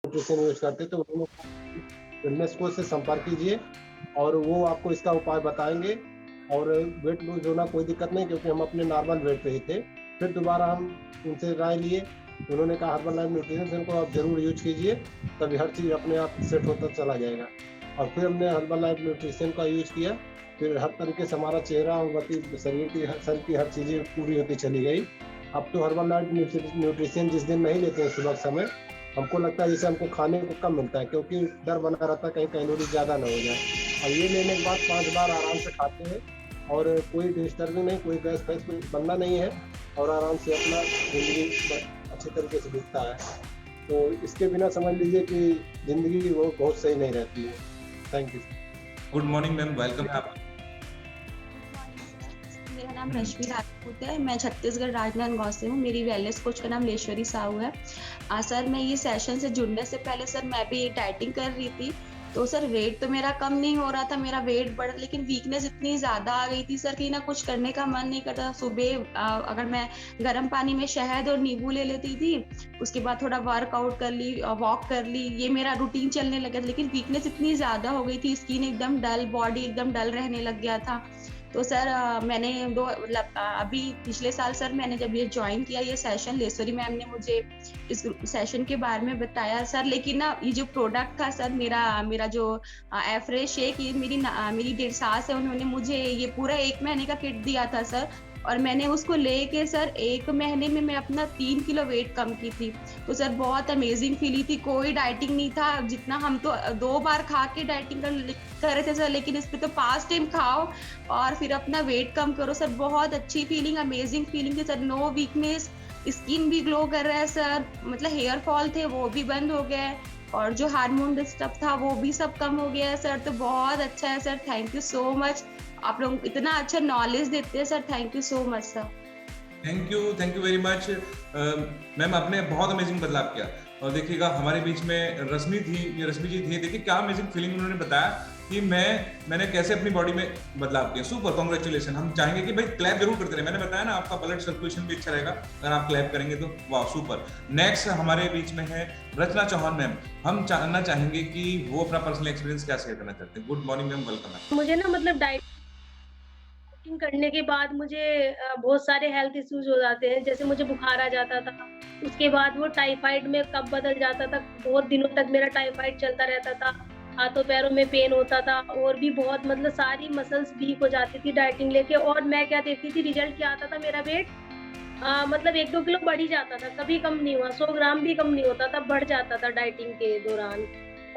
Nutrition use करते तो उन्होंने फिटनेस कोच से संपर्क कीजिए और वो आपको इसका उपाय बताएंगे। और वेट लूज होना कोई दिक्कत नहीं, क्योंकि हम अपने नॉर्मल वेट पे ही थे। फिर दोबारा हम उनसे राय लिए, उन्होंने कहा हर्बल लाइफ न्यूट्रिशन को आप जरूर यूज कीजिए, तभी हर चीज़ अपने आप सेट होता चला जाएगा। और फिर हमने हर्बल लाइफ न्यूट्रिशन का यूज किया, फिर हर तरीके से हमारा चेहरा और गति शरीर की हर चीज़ें पूरी होती चली गई। अब तो हर्बल लाइफ न्यूट्रिशन जिस दिन नहीं लेते हैं सुबह समय, हमको लगता है जैसे हमको खाने को कम मिलता है, क्योंकि डर बना रहता है कहीं कैलोरी ज़्यादा ना हो जाए। और ये लेने के बाद 5 बार आराम से खाते हैं और कोई डिस्टर्बिंग नहीं, कोई गैस फैस कोई बनना नहीं है, और आराम से अपना ज़िंदगी अच्छे तरीके से बीतता है। तो इसके बिना समझ लीजिए कि ज़िंदगी वो बहुत सही नहीं रहती है। Thank you. Good morning ma'am, welcome है आप। मेरा नाम रश्मि राजपूत है। मैं छत्तीसगढ़ राजनांदगांव से हूँ। मेरी वेलनेस कोच का नाम लेश्वरी साहू है। सर मैं ये सेशन से जुड़ने से पहले सर मैं भी डाइटिंग कर रही थी, तो सर वेट तो मेरा कम नहीं हो रहा था, मेरा वेट बढ़, लेकिन वीकनेस इतनी ज़्यादा आ गई थी सर कि ना कुछ करने का मन नहीं करता। सुबह अगर मैं गर्म पानी में शहद और नींबू ले लेती थी, उसके बाद थोड़ा वर्कआउट कर ली, वॉक कर ली, ये मेरा रूटीन चलने लगा था। लेकिन वीकनेस इतनी ज़्यादा हो गई थी, स्किन एकदम डल, बॉडी एकदम डल रहने लग गया था। तो सर मैंने अभी पिछले साल सर मैंने जब ये ज्वाइन किया ये सेशन, लेश्वरी मैम ने मुझे इस सेशन के बारे में बताया सर। लेकिन ना ये जो प्रोडक्ट था सर, मेरा जो एफ्रेश शेक, ये मेरी डेढ़ सास है, उन्होंने मुझे ये पूरा 1 महीने का किट दिया था सर। और मैंने उसको लेके सर 1 महीने में मैं अपना 3 किलो वेट कम की थी। तो सर बहुत अमेजिंग फीलिंग थी। कोई डाइटिंग नहीं था, जितना हम तो 2 बार खा के डाइटिंग कर रहे थे सर, लेकिन इस पे तो 5 टाइम खाओ और फिर अपना वेट कम करो सर। बहुत अच्छी फीलिंग, अमेजिंग फीलिंग थी सर। नो वीकनेस, स्किन भी ग्लो कर रहा है सर, मतलब हेयर फॉल थे वो भी बंद हो गया है, और जो हार्मोन डिस्टर्ब था वो भी सब कम हो गया है सर। तो बहुत अच्छा है sir, thank you so much. आप लोग इतना अच्छा नॉलेज देते हैं sir, thank you so much sir. Thank you very much ma'am, आपने बहुत अमेजिंग बदलाव किया। और देखिएगा हमारे बीच में रश्मि जी थी। देखिए क्या अमेजिंग फीलिंग उन्होंने बताया कि मैंने कैसे अपनी बॉडी में बदलाव किया। Super, congratulation. हम चाहेंगे कि भाई क्लैप जरूर करते रहे। मैंने बताया ना आपका ब्लड सर्कुलेशन भी अच्छा रहेगा अगर आप क्लैप करेंगे तो। वाह सुपर। नेक्स्ट हमारे बीच में है रचना चौहान मैम। हम जानना चाहेंगे कि वो अपना पर्सनल एक्सपीरियंस क्या शेयर करना चाहते हैं। गुड मॉर्निंग मैम, वेलकम है। मुझे ना मतलब डाइटिंग करने के बाद मुझे बहुत सारे हेल्थ इश्यूज हो जाते हैं। जैसे मुझे बुखार आ जाता था, उसके बाद वो टाइफाइड में कब बदल जाता था, बहुत दिनों तक मेरा टाइफाइड चलता रहता था। हाथों पैरों में पेन होता था और भी बहुत मतलब सारी मसल्स वीक हो जाती थी डाइटिंग लेके। और मैं क्या देखती थी, रिजल्ट क्या आता था, मेरा वेट मतलब 1-2 किलो बढ़ ही जाता था, कभी कम नहीं हुआ, 100 ग्राम भी कम नहीं होता था, बढ़ जाता था डाइटिंग के दौरान।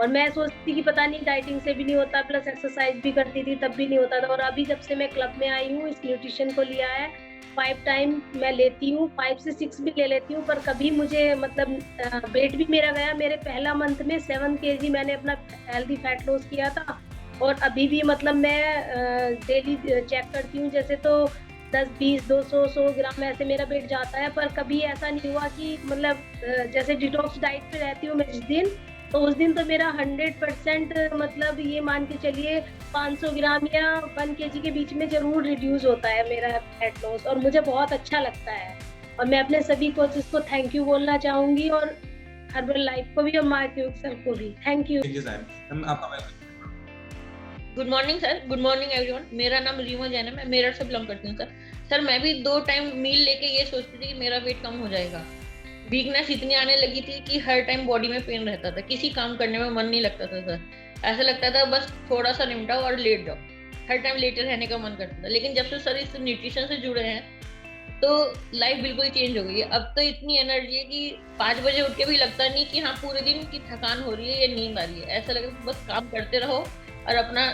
और मैं सोचती कि पता नहीं डाइटिंग से भी नहीं होता, प्लस एक्सरसाइज भी करती थी तब भी नहीं होता था। और अभी जब से मैं क्लब में आई हूँ, इस न्यूट्रिशन को लिया है, 5 टाइम मैं लेती हूँ, 5 से 6 भी ले लेती हूँ, पर कभी मुझे मतलब वेट भी मेरा गया। मेरे पहला मंथ में 7 केजी मैंने अपना हेल्दी फैट लॉस किया था। और अभी भी मतलब मैं डेली चेक करती हूँ, जैसे तो 10, 20, 200, 100 ग्राम ऐसे मेरा वेट जाता है। पर कभी ऐसा नहीं हुआ कि मतलब जैसे डिटॉक्स डाइट पे रहती हूँ मैं जिस दिन, तो उस दिन तो मेरा 100% मतलब ये मान के चलिए 500 ग्राम या 1 केजी के बीच में ज़रूर रिड्यूस होता है मेरा फैट लॉस, और मुझे बहुत अच्छा लगता है। और मैं अपने सभी कोचेस को थैंक यू बोलना चाहूँगी, और हर्बल लाइफ को भी और मार्क्यूक सर को भी thank you. Good morning sir, good morning everyone. मेरा नाम रीमा जैन है, मैं मेरठ से बिलोंग करती हूँ सर। सर मैं भी 2 टाइम मील लेके ये सोचती थी कि मेरा वेट कम हो जाएगा। वीकनेस इतनी आने लगी थी कि हर टाइम बॉडी में पेन रहता था, किसी काम करने में मन नहीं लगता था सर। ऐसा लगता था बस थोड़ा सा निपटाओ और लेट जाओ, हर टाइम लेटे रहने का मन करता था। लेकिन जब से सर इस न्यूट्रिशन से जुड़े हैं तो लाइफ बिल्कुल चेंज हो गई है। अब तो इतनी एनर्जी है कि 5 बजे उठ के भी लगता नहीं कि हाँ पूरे दिन की थकान हो रही है या नींद आ रही है। ऐसा लगता है बस काम करते रहो और अपना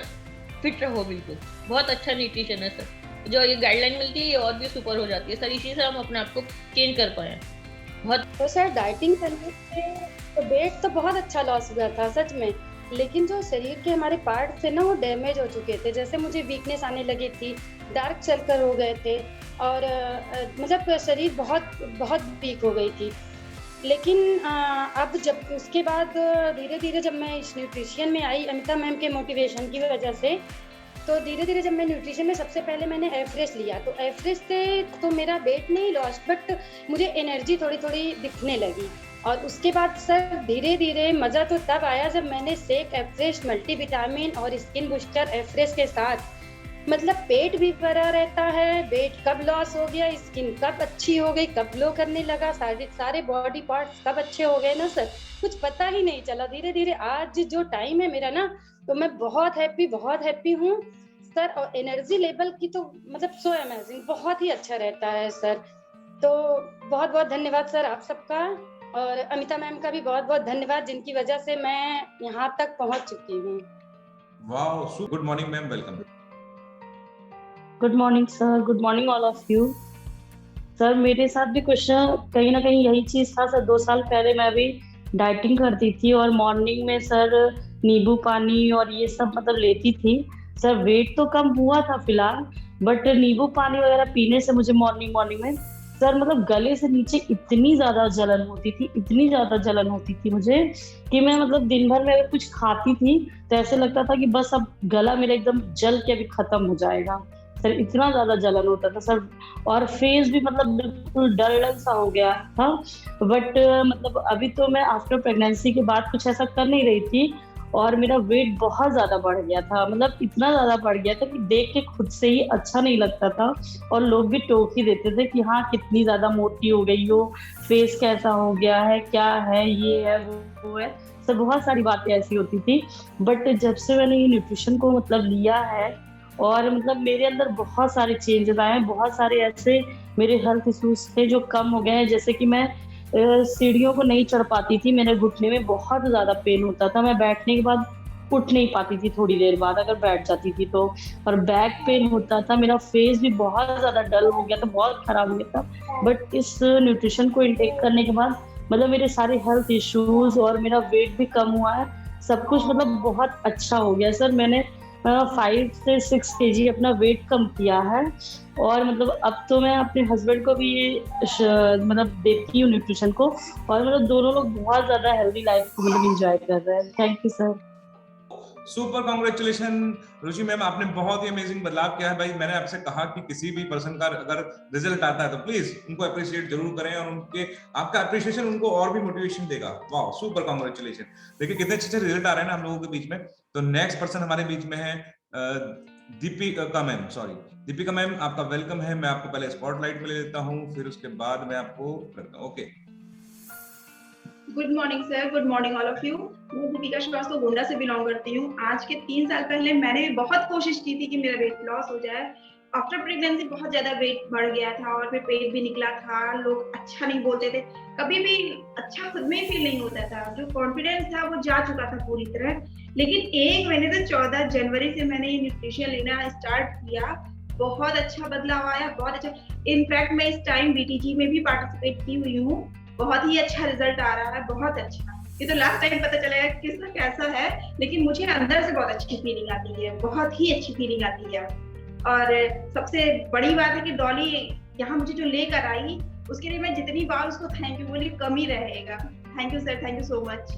फिट रहो। बिल्कुल बहुत अच्छा न्यूट्रिशन है सर। जो ये गाइडलाइन मिलती है ये और भी सुपर हो जाती है सर, इसी से हम अपने आप को चेंज कर पाए हैं। बहुत तो सर डाइटिंग करने से वेट तो बहुत अच्छा लॉस हुआ था सच में, लेकिन जो शरीर के हमारे पार्ट थे ना वो डैमेज हो चुके थे। जैसे मुझे वीकनेस आने लगी थी, डार्क सर्कल हो गए थे, और मतलब शरीर बहुत बहुत वीक हो गई थी। लेकिन अब जब उसके बाद धीरे धीरे जब मैं इस न्यूट्रिशन में आई अमिता मैम के मोटिवेशन की वजह से, तो धीरे धीरे जब मैं न्यूट्रिशन में सबसे पहले मैंने एफ्रेश लिया, तो एफ्रेश से तो मेरा वेट नहीं लॉस, बट मुझे एनर्जी थोड़ी थोड़ी दिखने लगी। और उसके बाद सर धीरे धीरे मज़ा तो तब आया जब मैंने सेक एफ्रेश मल्टीविटामिन और स्किन बूस्टर एफ्रेश के साथ, मतलब पेट भी भरा रहता है, वेट कब लॉस हो गया, स्किन कब अच्छी हो गई, कब ग्लो करने लगा, सारे बॉडी पार्ट्स कब अच्छे हो गए ना सर, कुछ पता ही नहीं चला। धीरे धीरे आज जो टाइम है मेरा ना, तो मैं बहुत हैप्पी हूँ सर। और एनर्जी लेवल की तो मतलब सो अमेजिंग, बहुत ही अच्छा रहता है सर। तो बहुत बहुत धन्यवाद सर आप सबका, और अमिता मैम का भी बहुत बहुत धन्यवाद, जिनकी वजह से मैं यहाँ तक पहुँच चुकी हूँ। Wow, good morning ma'am, welcome. Good morning sir, good morning all of you. Sir मेरे साथ भी कुछ कहीं ना कहीं यही चीज था सर। 2 साल पहले मैं भी डाइटिंग करती थी और मॉर्निंग में सर नींबू पानी और ये सब मतलब लेती थी सर। वेट तो कम हुआ था फिलहाल, बट नींबू पानी वगैरह पीने से मुझे मॉर्निंग में सर मतलब गले से नीचे इतनी ज्यादा जलन होती थी, इतनी ज्यादा जलन होती थी मुझे कि मैं मतलब दिन भर में अगर कुछ खाती थी तो ऐसे लगता था कि बस अब गला मेरा एकदम जल के अभी खत्म हो जाएगा सर, इतना ज्यादा जलन होता था सर। और फेस भी मतलब बिल्कुल डल सा हो गया था। बट मतलब अभी तो मैं आफ्टर प्रेगनेंसी के बाद कुछ ऐसा कर नहीं रही थी और मेरा वेट बहुत ज्यादा बढ़ गया था, मतलब इतना ज्यादा बढ़ गया था कि देख के खुद से ही अच्छा नहीं लगता था। और लोग भी टोक ही देते थे कि हाँ कितनी ज्यादा मोटी हो गई हो, फेस कैसा हो गया है, क्या है, ये है वो है सर, बहुत सारी बातें ऐसी होती थी। बट जब से मैंने ये न्यूट्रिशन को मतलब लिया है और मतलब मेरे अंदर बहुत सारे चेंजेस आए हैं, बहुत सारे ऐसे मेरे हेल्थ इश्यूज थे जो कम हो गए हैं। जैसे कि मैं सीढ़ियों को नहीं चढ़ पाती थी, मेरे घुटने में बहुत ज्यादा पेन होता था, मैं बैठने के बाद उठ नहीं पाती थी थोड़ी देर बाद अगर बैठ जाती थी तो। और बैक पेन होता था, मेरा फेस भी बहुत ज्यादा डल हो गया था, बहुत खराब हो गया था। बट इस न्यूट्रिशन को इंटेक करने के बाद मतलब मेरे सारे हेल्थ इश्यूज और मेरा वेट भी कम हुआ है, सब कुछ मतलब बहुत अच्छा हो गया सर। मैंने 5 से 6 केजी अपना वेट कम किया है और मतलब अब तो मैं अपने हस्बैंड को भी ये मतलब देती हूँ न्यूट्रिशन को, और मतलब दोनों लोग बहुत ज्यादा हेल्दी लाइफ को मतलब एंजॉय कर रहे हैं। Thank you sir. Super congratulation Ruchi ma'am, आपने बहुत ही अमेजिंग बदलाव किया है। भाई मैंने आपसे कहा कि किसी भी पर्सन का अगर रिजल्ट आता है तो प्लीज उनको अप्रिशिएट जरूर करें, और उनके आपका अप्रिशिएशन उनको और भी मोटिवेशन देगा। वाह, सुपर कांग्रेचुलेशन। देखिए कितने अच्छे रिजल्ट आ रहे हैं ना हम लोगों के बीच में। तो नेक्स्ट पर्सन हमारे बीच में है Deepika ma'am. Sorry Deepika ma'am, आपका वेलकम है। मैं आपको पहले स्पॉटलाइट में ले लेता हूँ, फिर उसके बाद मैं आपको करता हूँ। Okay, good morning sir, good morning all of you. मैं दीपिका श्रीवास्तव गोंडा से बिलोंग करती हूँ। आज के 3 साल पहले मैंने भी बहुत कोशिश की थी कि मेरा वेट लॉस हो जाए। आफ्टर प्रेगनेंसी बहुत ज्यादा वेट बढ़ गया था और फिर पेट भी निकला था, लोग अच्छा नहीं बोलते थे, कभी भी अच्छा खुद में फील नहीं होता था, जो कॉन्फिडेंस था वो जा चुका था पूरी तरह। लेकिन 1 महीने से 14 जनवरी से मैंने ये न्यूट्रिशन लेना स्टार्ट किया, बहुत अच्छा बदलाव आया, बहुत अच्छा। इनफैक्ट मैं इस टाइम बीटीजी में भी पार्टिसिपेट की हुई हूँ, बहुत ही अच्छा रिजल्ट आ रहा है, बहुत अच्छा। ये तो लास्ट टाइम पता चलेगा किसका कैसा है, लेकिन मुझे अंदर से बहुत अच्छी फीलिंग आती है, बहुत ही अच्छी फीलिंग आती है। और सबसे बड़ी बात है कि डॉली यहाँ मुझे जो लेकर आई, उसके लिए मैं जितनी बार उसको थैंक यू बोली कम ही रहेगा। Thank you sir, thank you so much.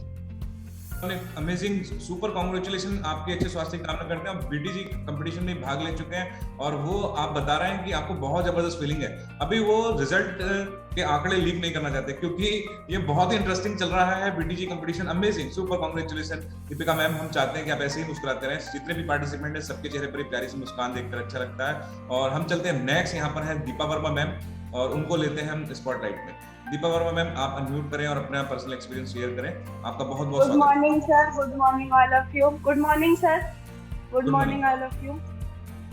Amazing, super congratulation. आपके अच्छे स्वास्थ्य की कामना करते हैं। आप बीटीजी कंपटीशन में भाग ले चुके हैं और वो आप बता रहे हैं कि आपको बहुत जबरदस्त फीलिंग है। अभी वो रिजल्ट के आंकड़े लीक नहीं करना चाहते क्योंकि ये बहुत ही इंटरेस्टिंग चल रहा है BTG competition. Amazing, super congratulation Deepika ma'am. हम चाहते हैं कि आप ऐसे ही मुस्कुराते रहें। जितने भी पार्टिसिपेंट हैं सबके चेहरे पर प्यारी सी मुस्कान देखकर अच्छा लगता है। और हम चलते हैं नेक्स्ट, यहाँ पर है दीपा वर्मा मैम और उनको लेते हैं हम स्पॉटलाइट में। दीपा वर्मा मैम, आप अनम्यूट करें और अपना पर्सनल एक्सपीरियंस शेयर करें। आपका बहुत बहुत good morning sir, good morning all of you. Good morning sir, good morning all of you.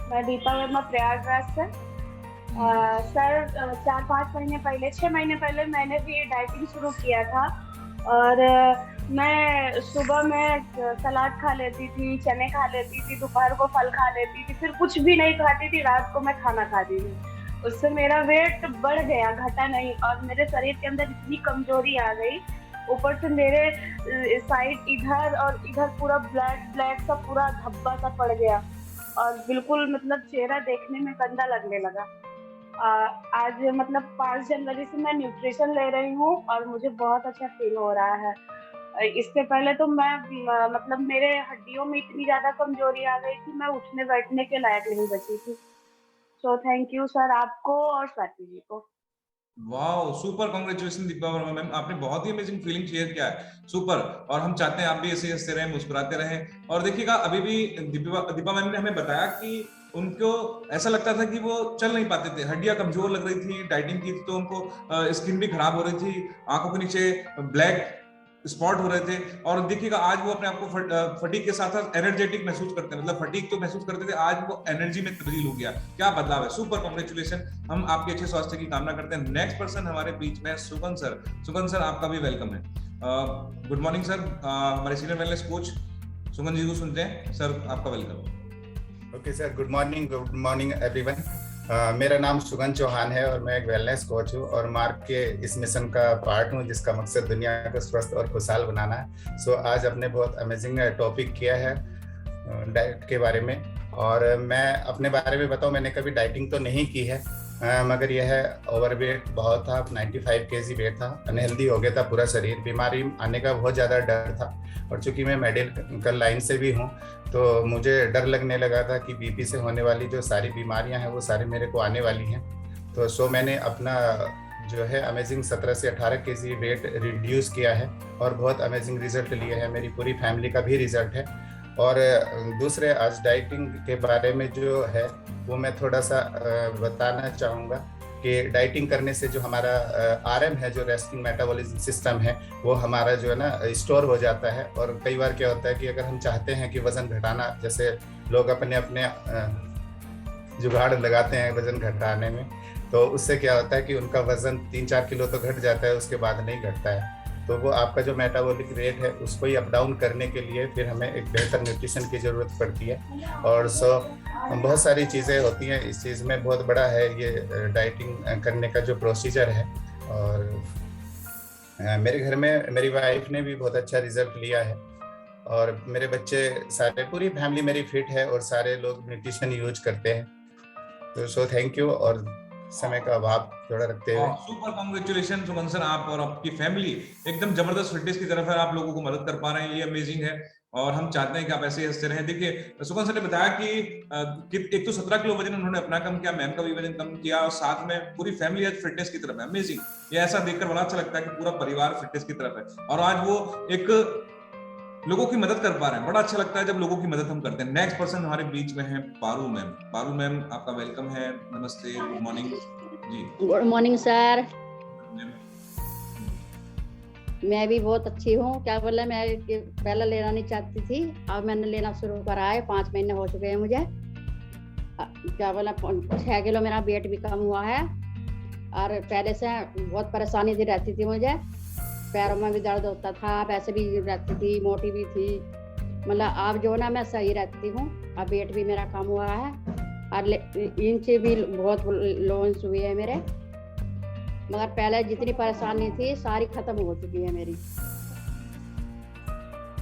मैं दीपा वर्मा प्रयागराज से। सर 4-5 महीने पहले, 6 महीने पहले मैंने भी डाइटिंग शुरू किया था और मैं सुबह में सलाद खा लेती थी, चने खा लेती थी, दोपहर को फल खा लेती थी, फिर कुछ भी नहीं खाती थी, रात को मैं खाना खाती थी। उससे मेरा वेट बढ़ गया, घटा नहीं, और मेरे शरीर के अंदर इतनी कमजोरी आ गई, ऊपर से मेरे साइड इधर और इधर पूरा ब्लैक सा पूरा धब्बा सा पड़ गया और बिल्कुल मतलब चेहरा देखने में गंदा लगने लगा। आज मतलब 5 जनवरी से मैं न्यूट्रिशन ले रही हूँ और मुझे बहुत अच्छा फील हो रहा है। इससे पहले तो मैं मतलब मेरे हड्डियों में इतनी ज्यादा कमजोरी आ गई थी, मैं उठने बैठने के लायक नहीं बची थी। सो थैंक यू सर आपको और स्वाति जी को। Wow, super, congratulation Deepa Verma ma'am, आपने बहुत ही अमेजिंग फीलिंग शेयर किया है, सुपर। और हम चाहते हैं आप भी ऐसे हंसते रहें, मुस्कुराते रहें। और देखिएगा अभी भी दीपा मैम ने हमें बताया कि उनको ऐसा लगता था कि वो चल नहीं पाते थे, हड्डियां कमजोर लग रही थी, डाइटिंग की थी तो उनको स्किन भी खराब हो रही थी, आंखों के नीचे ब्लैक स्पॉट हो रहे थे। और देखिएगा आज वो अपने आप को फटीग के साथ साथ एनर्जेटिक महसूस करते हैं, मतलब फटीग तो महसूस करते थे, आज वो एनर्जी में तब्दील हो गया। क्या बदलाव है, सुपर, कांग्रेचुलेशन। हम आपके अच्छे स्वास्थ्य की कामना करते हैं। नेक्स्ट पर्सन हमारे बीच में सुगन सर। सुगन सर, आपका भी वेलकम है। गुड मॉर्निंग सर, हमारे सीनियर वेलनेस कोच सुगन जी को सुनते हैं। सर, आपका welcome. Okay sir, good morning everyone. मेरा नाम सुगन चौहान है और मैं एक वेलनेस कोच हूँ और मार्क के इस मिशन का पार्ट हूँ जिसका मकसद दुनिया को स्वस्थ और खुशहाल बनाना है। सो आज आपने बहुत अमेजिंग टॉपिक किया है डाइट के बारे में। और मैं अपने बारे में बताऊँ, मैंने कभी डाइटिंग तो नहीं की है, मगर यह ओवरवेट बहुत था, 95 केजी वेट था, अनहेल्दी हो गया था पूरा शरीर, बीमारी आने का बहुत ज़्यादा डर था। और चूंकि मैं मेडिकल लाइन से भी हूँ तो मुझे डर लगने लगा था कि बीपी से होने वाली जो सारी बीमारियां हैं वो सारी मेरे को आने वाली हैं। तो मैंने अपना जो है अमेजिंग 17 से 18 केजी वेट रिड्यूस किया है और बहुत अमेजिंग रिजल्ट लिए हैं, मेरी पूरी फैमिली का भी रिजल्ट है। और दूसरे आज डाइटिंग के बारे में जो है वो मैं थोड़ा सा बताना चाहूँगा कि डाइटिंग करने से जो हमारा आरएम है, जो रेस्टिंग मेटाबॉलिज्म सिस्टम है, वो हमारा जो है ना स्टोर हो जाता है। और कई बार क्या होता है कि अगर हम चाहते हैं कि वजन घटाना, जैसे लोग अपने अपने जुगाड़ लगाते हैं वजन घटाने में, तो उससे क्या होता है कि उनका वजन 3-4 किलो तो घट जाता है, उसके बाद नहीं घटता है। तो वो आपका जो मेटाबॉलिक रेट है उसको ही अप डाउन करने के लिए फिर हमें एक बेहतर न्यूट्रिशन की ज़रूरत पड़ती है। और बहुत सारी चीज़ें होती हैं इस चीज़ में, बहुत बड़ा है ये डाइटिंग करने का जो प्रोसीजर है। और मेरे घर में मेरी वाइफ ने भी बहुत अच्छा रिजल्ट लिया है और मेरे बच्चे सारे, पूरी फैमिली मेरी फिट है और सारे लोग न्यूट्रिशन यूज करते हैं। तो थैंक यू। और समय का अभाव थोड़ा रखते हुए सुपर, कांग्रेचुलेशन सुगन सर, आप और आपकी फैमिली एकदम जबरदस्त फिटनेस की तरफ है, आप लोगों को मदद कर पा रहे हैं, ये अमेजिंग है। और हम चाहते हैं कि आप ऐसे ही हंसते रहें। देखिए सुगन सर ने बताया कि एक तो 17 किलो वजन उन्होंने अपना कम किया, मैम का भी वजन कम किया और साथ में पूरी फैमिली आज फिटनेस की तरफ है। अमेजिंग, ये ऐसा देखकर बड़ा अच्छा लगता है कि पूरा परिवार फिटनेस की तरफ है और आज वो एक लोगों की मदद कर पा रहे हैं। बड़ा अच्छा लगता है जब लोगों की मदद हम करते हैं। नेक्स्ट पर्सन हमारे बीच में है पारू मैम। पारू मैम, आपका वेलकम है। नमस्ते, good morning ji. Good morning sir. मैं भी बहुत अच्छी हूँ। क्या बोले, मैं पहले लेना नहीं चाहती थी, अब मैंने लेना शुरू करा है, 5 महीने हो चुके हैं मुझे। क्या बोला, 6 किलो मेरा वेट भी कम हुआ है। और पहले से बहुत परेशानी थी, रहती थी मुझे, पैरों में भी दर्द होता था, वैसे भी रहती थी, मोटी भी थी। मतलब अब जो ना मैं सही रहती हूँ, अब वेट भी मेरा कम हुआ है और इंच भी बहुत लो इंच हुई है मेरे। मगर पहले जितनी परेशानी थी सारी खत्म हो चुकी है मेरी।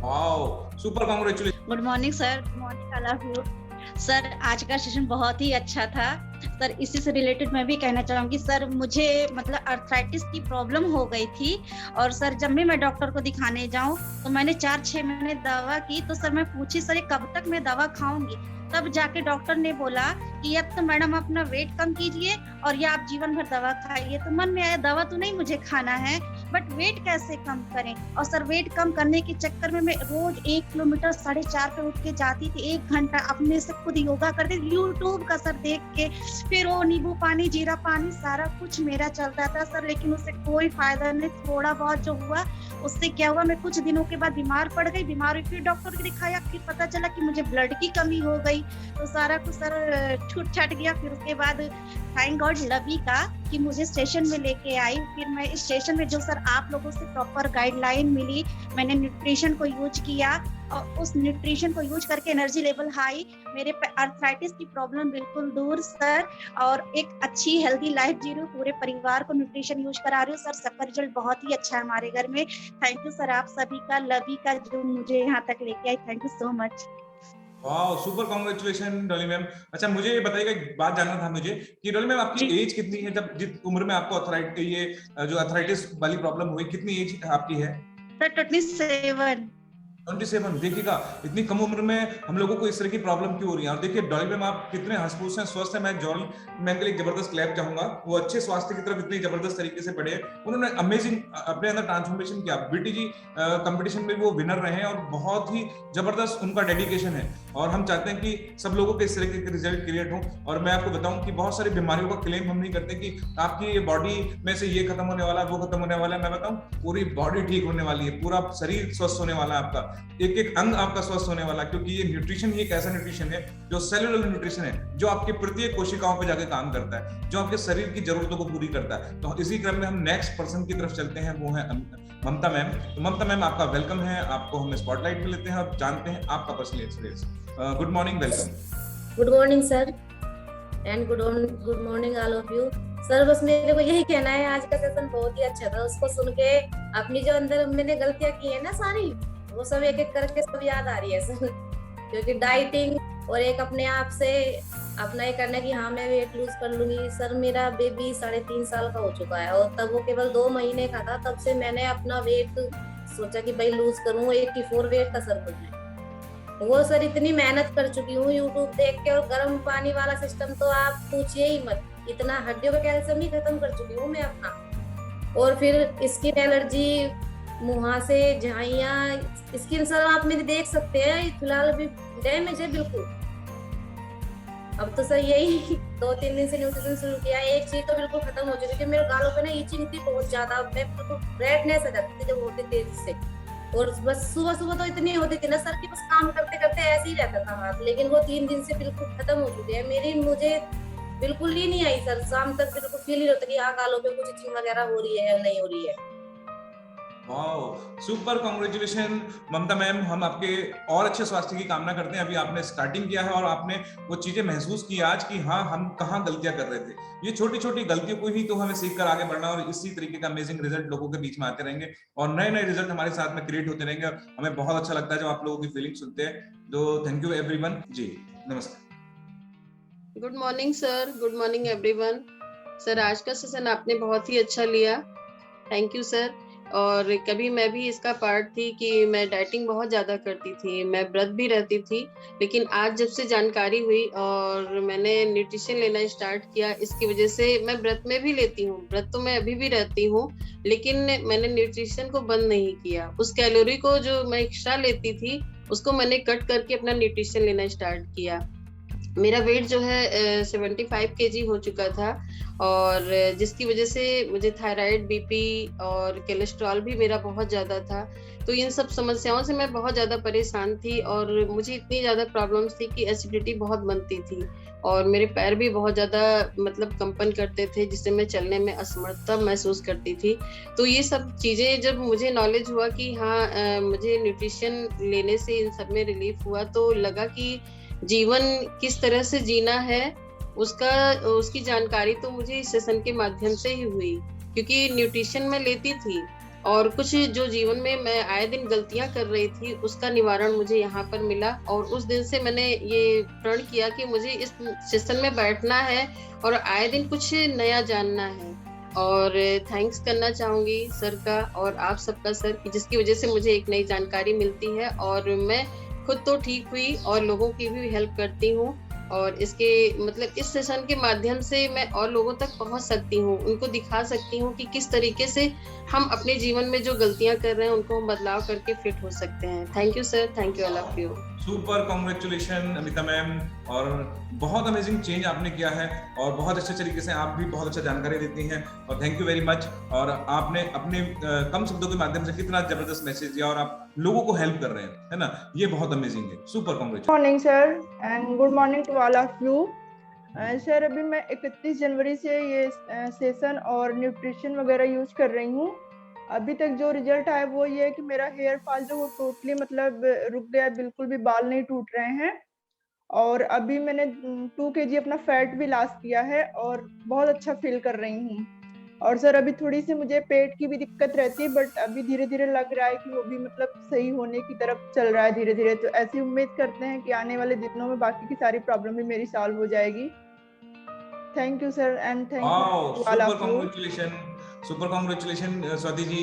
Wow, super, congratulation. Good morning sir. Good morning, I love you sir. आज का सेशन बहुत ही अच्छा था सर। इसी से रिलेटेड मैं भी कहना चाहूंगी सर, मुझे मतलब अर्थराइटिस की प्रॉब्लम हो गई थी और सर जब भी मैं डॉक्टर को दिखाने जाऊं तो मैंने 4-6 महीने दवा की, तो सर मैं पूछी सर कब तक मैं दवा खाऊंगी, तब जाके डॉक्टर ने बोला कि अब तो मैडम अपना वेट कम कीजिए और या आप जीवन भर दवा खाइए। तो मन में आया दवा तो नहीं मुझे खाना है, बट वेट कैसे कम करें। और सर वेट कम करने के चक्कर में मैं रोज 1 किलोमीटर 4:30 पे उठ के जाती थी, 1 घंटा अपने से खुद योगा करती थी, यूट्यूब का सर देख के, फिर वो नींबू पानी, जीरा पानी, सारा कुछ मेरा चलता था सर, लेकिन उससे कोई फायदा नहीं। थोड़ा बहुत जो हुआ उससे क्या हुआ, मैं कुछ दिनों के बाद बीमार पड़ गई, बीमार हुई, फिर डॉक्टर को दिखाया, फिर पता चला कि मुझे ब्लड की कमी हो गई, तो सारा कुछ सर छूट छाट गया। फिर उसके बाद थैंक गॉड लवी का कि मुझे स्टेशन में लेके आई। फिर मैं इस स्टेशन में जो सर आप लोगों से प्रॉपर गाइडलाइन मिली, मैंने न्यूट्रिशन को यूज किया और उस न्यूट्रिशन को यूज करके एनर्जी लेवल हाई, मेरे अर्थराइटिस की प्रॉब्लम बिल्कुल दूर सर, और एक अच्छी हेल्दी लाइफ जी रही हूँ, पूरे परिवार को न्यूट्रिशन यूज करा रही हूँ सर। सबका रिजल्ट बहुत ही अच्छा है हमारे घर में। थैंक यू सर आप सभी का, लवी का जो मुझे यहाँ तक लेके आई, thank you so much. Wow, super, congratulation Dolly ma'am. अच्छा, मुझे ये बताइएगा, एक बात जानना था मुझे कि डॉली मैम आपकी एज कितनी है, जब जिस उम्र में आपको अर्थराइटिस वाली प्रॉब्लम हुई, कितनी एज आपकी है? सर 27। 27 देखिएगा, इतनी कम उम्र में हम लोगों को इस तरह की प्रॉब्लम क्यों हो रही है। और देखिए डॉली मैम आप कितने हंसफूस हैं, स्वस्थ हैं। मैं डॉली मैम के लिए जबरदस्त क्लैप चाहूंगा, वो अच्छे स्वास्थ्य की तरफ इतनी जबरदस्त तरीके से बढ़े, उन्होंने अमेजिंग अपने अंदर ट्रांसफॉर्मेशन किया। बीटी जी कंपटीशन में वो विनर रहे हैं और बहुत ही जबरदस्त उनका डेडिकेशन है, और हम चाहते हैं कि सब लोगों के इस तरह के रिजल्ट क्रिएट हो। और मैं आपको बताऊं कि बहुत सारी बीमारियों का क्लेम हम नहीं करते कि आपकी बॉडी में से ये खत्म होने वाला है, वो खत्म होने वाला है। मैं बताऊं पूरी बॉडी ठीक होने वाली है, पूरा शरीर स्वस्थ होने वाला है, आपका एक एक अंग आपका स्वस्थ होने वाला, क्योंकि ये न्यूट्रिशन ही एक ऐसा न्यूट्रिशन है जो सेलुलर न्यूट्रिशन है, जो आपके प्रत्येक कोशिकाओं पे जाके काम करता है, जो आपके शरीर की जरूरतों को पूरी करता है। तो इसी क्रम में हम नेक्स्ट पर्सन की तरफ चलते हैं, वो है ममता मैम। तो ममता मैम आपका वेलकम है, आपको हम स्पॉटलाइट में लेते हैं और जानते हैं आपका personal experience. Good morning, welcome. Good morning sir and good morning all of you. Sir बस मेरे को यही कहना है, आज का सेशन बहुत ही अच्छा था, उसको सुन के अपनी जो अंदर मैंने गलतियां की है ना सारी, वो सब एक एक करके सब याद आ रही है सर। क्योंकि डाइटिंग और एक अपने आप से अपना ये करना कि हाँ मैं वेट लूज कर लूंगी। सर मेरा बेबी 3.5 साल का हो चुका है और तब वो केवल 2 महीने का था, तब से मैंने अपना वेट सोचा कि भाई लूज करूँ, 84 वेट का सर मुझे। वो सर इतनी मेहनत कर चुकी हूँ यूट्यूब देख के, और गर्म पानी वाला सिस्टम तो आप पूछिए ही मत, इतना हड्डियों का कैल्शियम ही खत्म कर चुकी हूँ मैं अपना। और फिर स्किन एलर्जी, मुहासे, झाइयाँ, स्किन सर आप मेरी देख सकते हैं फिलहाल अभी डैमेज है बिल्कुल। अब तो सर यही 2-3 दिन से न्यूट्रिशन शुरू किया है, एक चीज तो बिल्कुल खत्म हो चुकी थी, मेरे गालों पे ना इचिंग थी बहुत ज्यादा, मैं बिल्कुल रेडनेस आ जाती थी जब होती तेजी से, और बस सुबह तो इतनी होती थी ना सर कि बस काम करते करते ऐसे ही रहता था हाथ। लेकिन वो 3 दिन से बिल्कुल खत्म हो चुके हैं मेरी, मुझे बिल्कुल ही नहीं आई सर, शाम तक बिल्कुल फील ही होता कि हाँ गालों पे कुछ इचिंग वगैरह हो रही है या नहीं हो रही है। वाओ, सुपर, कांग्रेचुलेशन ममता मैम। हम आपके और अच्छे स्वास्थ्य की कामना करते हैं। अभी आपने स्टार्टिंग किया है और आपने वो चीजें महसूस की आज कि हाँ हम कहाँ गलतियां कर रहे थे। ये छोटी छोटी गलतियों को ही तो हमें सीख कर आगे बढ़ना, और इसी तरीके का अमेजिंग रिजल्ट लोगों के बीच में आते रहेंगे और नए नए रिजल्ट हमारे साथ में क्रिएट होते रहेंगे। और हमें बहुत अच्छा लगता है जब आप लोगों की फीलिंग सुनते हैं। तो थैंक यू एवरीवन जी, नमस्कार। Good morning sir, good morning everyone. Sir आज का सेशन आपने बहुत ही अच्छा लिया, थैंक यू सर। और कभी मैं भी इसका पार्ट थी कि मैं डाइटिंग बहुत ज्यादा करती थी, मैं व्रत भी रहती थी, लेकिन आज जब से जानकारी हुई और मैंने न्यूट्रिशन लेना स्टार्ट किया, इसकी वजह से मैं व्रत में भी लेती हूँ, व्रत तो मैं अभी भी रहती हूँ, लेकिन मैंने न्यूट्रिशन को बंद नहीं किया। उस कैलोरी को जो मैं एक्स्ट्रा लेती थी उसको मैंने कट करके अपना न्यूट्रिशन लेना स्टार्ट किया। मेरा वेट जो है 75 kg हो चुका था, और जिसकी वजह से मुझे थायराइड, बीपी और कोलेस्ट्रॉल भी मेरा बहुत ज्यादा था। तो इन सब समस्याओं से मैं बहुत ज्यादा परेशान थी, और मुझे इतनी ज्यादा प्रॉब्लम्स थी कि एसिडिटी बहुत बनती थी, और मेरे पैर भी बहुत ज्यादा मतलब कंपन करते थे, जिससे मैं चलने में असमर्थता महसूस करती थी। तो ये सब चीजें जब मुझे नॉलेज हुआ कि हाँ मुझे न्यूट्रिशन लेने से इन सब में रिलीफ हुआ, तो लगा कि जीवन किस तरह से जीना है उसकी जानकारी तो मुझे इस सेशन के माध्यम से ही हुई, क्योंकि न्यूट्रिशन मैं लेती थी और कुछ जो जीवन में मैं आए दिन गलतियां कर रही थी उसका निवारण मुझे यहाँ पर मिला। और उस दिन से मैंने ये प्रण किया कि मुझे इस सेशन में बैठना है और आए दिन कुछ नया जानना है। और थैंक्स करना चाहूंगी सर का और आप सबका सर, जिसकी वजह से मुझे एक नई जानकारी मिलती है, और मैं खुद तो ठीक हुई और लोगों की भी हेल्प करती हूँ, और इसके मतलब इस सेशन के माध्यम से मैं और लोगों तक पहुंच सकती हूँ, उनको दिखा सकती हूँ कि किस तरीके से हम अपने जीवन में जो गलतियां कर रहे हैं उनको हम बदलाव करके फिट हो सकते हैं। Thank you sir, thank you all of you. Super, congratulation Amita ma'am, और बहुत अमेजिंग चेंज आपने किया है और बहुत अच्छे तरीके से आप भी बहुत अच्छा जानकारी देती हैं, और थैंक यू वेरी मच। और आपने अपने कम शब्दों के माध्यम से कितना जबरदस्त मैसेज दिया और आप लोगों को हेल्प कर रहे हैं, है ना, ये बहुत अमेजिंग है। Super, congratulation. Morning sir and good morning to all of you. Sir अभी मैं 31 जनवरी से ये सेशन और न्यूट्रिशन वगैरह यूज कर रही हूँ। अभी तक जो रिजल्ट आया वो ये है कि मेरा हेयर फॉल जो वो टोटली मतलब रुक गया, बिल्कुल भी बाल नहीं टूट रहे हैं, और अभी मैंने 2 kg अपना फैट भी लॉस किया है और बहुत अच्छा फील कर रही हूँ। और सर अभी थोड़ी सी मुझे पेट की भी दिक्कत रहती है, बट अभी धीरे धीरे लग रहा है कि वो भी मतलब सही होने की तरफ चल रहा है धीरे धीरे। तो ऐसी उम्मीद करते हैं कि आने वाले दिनों में बाकी की सारी प्रॉब्लम भी मेरी सॉल्व हो जाएगी। Thank you sir and thank you. Super, congratulation, super, congratulation Swati ji.